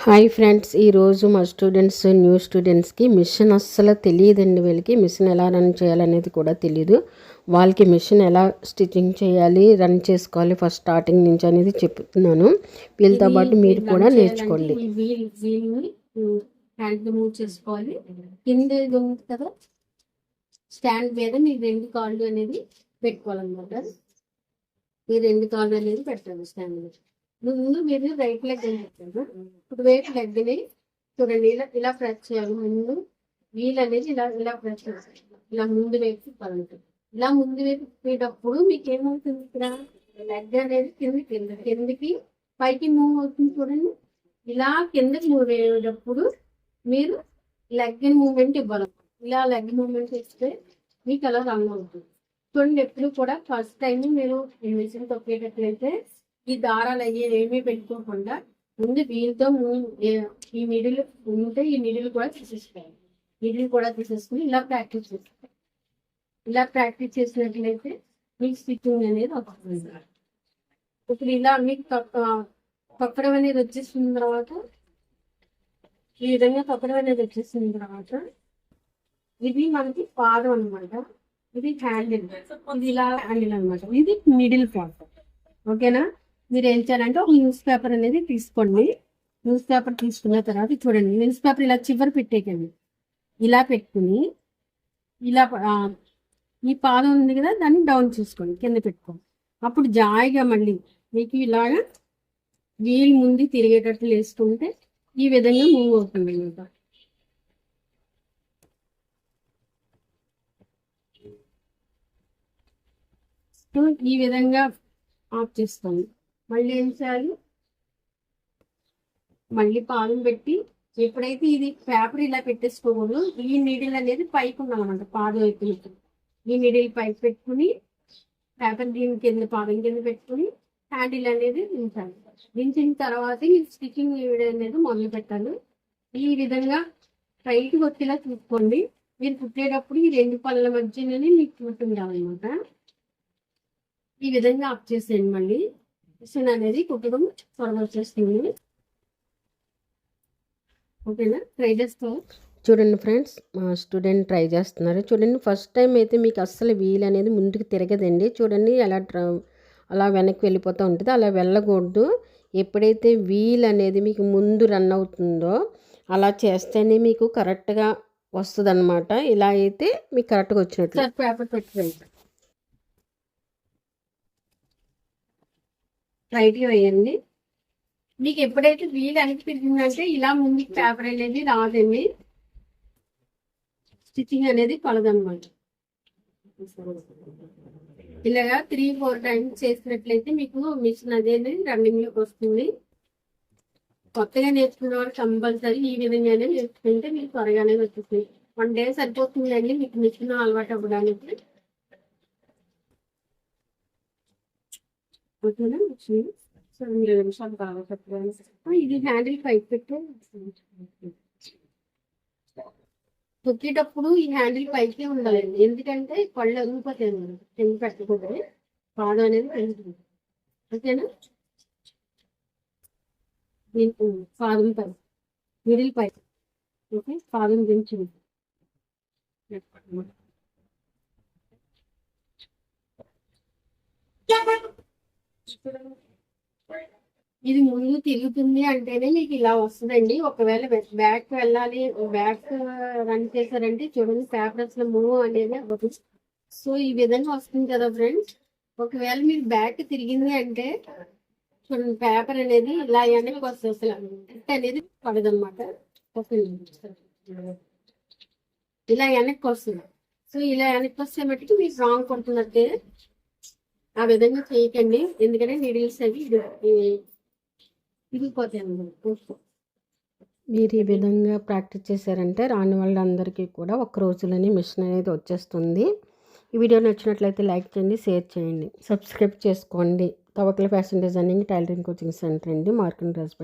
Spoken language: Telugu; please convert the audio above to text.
హాయ్ ఫ్రెండ్స్, ఈరోజు మా న్యూ స్టూడెంట్స్కి మిషన్ అస్సలు తెలియదండి. వీళ్ళకి మిషన్ ఎలా రన్ చేయాలనేది కూడా తెలియదు. వాళ్ళకి మిషన్ ఎలా స్టిచ్చింగ్ చేయాలి, రన్ చేసుకోవాలి ఫస్ట్ స్టార్టింగ్ నుంచి అనేది చెప్తున్నాను. వీళ్ళతో పాటు మీరు కూడా నేర్చుకోండి. మూవ్ చేసుకోవాలి. కింద ఉంది కదా స్టాండ్ మీద మీరు రెండు కాళ్ళు అనేది పెట్టుకోవాలన్నమాట. ఈ రెండు కాళ్ళు అనేది పెట్టాలి స్టాండ్ మీద. ముందు మీరు రైట్ లెగ్ అని చెప్పారు. ఇప్పుడు వైపు లెగ్ని చూడండి, ఇలా ప్రెస్ చేయాలి. ముందు వీల్ అనేది ఇలా ప్రెస్ చేయాలి. ఇలా ముందు వైపు తిప్పాలంటారు. ఇలా ముందు వైపు తిప్పేటప్పుడు మీకు ఏమవుతుంది, ఇక్కడ లెగ్ అనేది కిందకి పైకి మూవ్ అవుతుంది. చూడండి, ఇలా కిందకి మూవ్ అయ్యేటప్పుడు మీరు లెగ్ మూవ్మెంట్ ఇవ్వాలి. ఇలా లెగ్ మూవ్మెంట్ ఇస్తే మీకు అలా రన్ అవుతుంది. చూడండి, ఎప్పుడు కూడా ఫస్ట్ టైం మీరు ఈ మిషన్ తొక్కేటట్లయితే ఈ దారాలు అయ్యేది ఏమీ పెట్టుకోకుండా ముందు వీళ్ళతో ఈ మిడిల్ ఉంటే ఈ మిడిల్ కూడా తీసేసుకోవాలి. మిడిల్ కూడా తీసేసుకుని ఇలా ప్రాక్టీస్ చేసుకోవాలి. ఇలా ప్రాక్టీస్ చేసినట్లయితే మీకు స్టిచ్చింగ్ అనేది వస్తుంది. ఇప్పుడు ఇలా మీకు తొక్కడం అనేది వచ్చేసిన తర్వాత ఈ విధంగా తొక్కడం అనేది వచ్చేసిన తర్వాత ఇది మనకి పాదం అనమాట. ఇది హ్యాండిల్, ఇది ఇలా హ్యాండిల్ అనమాట. ఇది మిడిల్ పార్ట్. ఓకేనా? మీరు ఏం చేయాలంటే ఒక న్యూస్ పేపర్ అనేది తీసుకోండి. న్యూస్ పేపర్ తీసుకున్న తర్వాత చూడండి, న్యూస్ పేపర్ ఇలా చివరి పెట్టేకండి. ఇలా పెట్టుకుని ఇలా ఈ పాదం ఉంది కదా, దాన్ని డౌన్ చేసుకోండి, కింద పెట్టుకోండి. అప్పుడు జాయిగా మళ్ళీ మీకు ఇలాగా వీల్ ముందు తిరిగేటట్లు వేసుకుంటే ఈ విధంగా మూవ్ అవుతుంది అన్నమాట. ఈ విధంగా ఆఫ్ చేసుకోండి. మళ్ళీ ఏం చేయాలి, మళ్ళీ పాదం పెట్టి ఎప్పుడైతే ఇది పేపర్ ఇలా పెట్టేసుకోకూడదు, ఈ నీడిల్ అనేది పైకి ఉండాలన్నమాట. పాదం వైపు ఈ నీడిల్ పైకి పెట్టుకుని పేపర్ దీని కింద పాదం కింద పెట్టుకుని హ్యాండిల్ అనేది దించాలి. దించిన తర్వాత ఈ స్టిచ్చింగ్ అనేది మొదలు పెట్టాలి. ఈ విధంగా టైట్గా వచ్చేలా చూసుకోండి. మీరు కుట్టేటప్పుడు ఈ రెండు పళ్ళ మధ్యనే మీకు కుట్టుండాలన్నమాట. ఈ విధంగా ఆఫ్ చేసేయండి. మళ్ళీ మిషన్ అనేది కుట్టడం త్వరగా వచ్చేస్తుంది. ఓకేనా? ట్రై చేస్తాం. చూడండి ఫ్రెండ్స్, మా స్టూడెంట్ ట్రై చేస్తున్నారు. చూడండి, ఫస్ట్ టైం అయితే మీకు అస్సలు వీల్ అనేది ముందుకు తిరగదండి. చూడండి, అలా వెనక్కి వెళ్ళిపోతూ ఉంటుంది. అలా వెళ్ళకూడదు. ఎప్పుడైతే వీల్ అనేది మీకు ముందు రన్ అవుతుందో అలా చేస్తేనే మీకు కరెక్ట్గా వస్తుంది అనమాట. ఇలా అయితే మీకు కరెక్ట్గా వచ్చినట్లు. పేపర్ పెట్టుకోండి, రైట్గా వేయండి. మీకు ఎప్పుడైతే వీలు అనిపించిందంటే ఇలా ముందుకు పేపర్ అనేది రాదండి, స్టిచ్చింగ్ అనేది పడదన్నమాట. ఇలాగా 3-4 టైమ్స్ చేసినట్లయితే మీకు మిషన్ అనేది రన్నింగ్ లోకి వస్తుంది. కొత్తగా నేర్చుకున్న వాళ్ళు కంపల్సరీ ఈ విధంగానే నేర్చుకుంటే మీకు త్వరగానే వచ్చేస్తుంది. 1 డే సరిపోతుందండి మీకు మిషన్ అలవాటు అవ్వడానికి. ఇది హ్యాండిల్ పైకి పెట్టి తొక్కేటప్పుడు ఈ హ్యాండిల్ పైకి ఉండాలండి. ఎందుకంటే పళ్ళు అరిగిపోతాయి, కింద పెట్టకపోతే పాదం అనేది పెరుగుతుంది. ఓకేనా? పాదం పై మిడిల్ పై, ఓకే, పాదం దించింది. ఇది ముందు తిరుగుతుంది అంటేనే మీకు ఇలా వస్తుందండి. ఒకవేళ బ్యాక్ వెళ్ళాలి, బ్యాక్ రన్ చేశారంటే చూడండి పేపర్స్ లో మూవ్ అనేది అవ్వదు. సో ఈ విధంగా వస్తుంది కదా ఫ్రెండ్స్. ఒకవేళ మీరు బ్యాక్ తిరిగింది అంటే చూడండి పేపర్ అనేది ఇలా వెనక్కి వస్తుంది, అసలు అనేది పడదన్నమాట. ఇలా వెనక్కి వస్తుంది. సో ఇలా వెనక్కి వస్తే మట్టుకు మీకు రాంగ్ కొడుతున్నట్టే. ఆ విధంగా చేయకండి, ఎందుకంటే నీడిల్స్ అవి ఇరిగిపోతాయి అన్నమాట. మీరు ఈ విధంగా ప్రాక్టీస్ చేశారంటే రాని వాళ్ళందరికీ కూడా ఒక రోజులోనే మిషన్ అనేది వచ్చేస్తుంది. ఈ వీడియో నచ్చినట్లయితే లైక్ చేయండి, షేర్ చేయండి, సబ్స్క్రైబ్ చేసుకోండి. తవకల fashion designing tailoring coaching centre అండి, మార్కెట్ రాజపేట.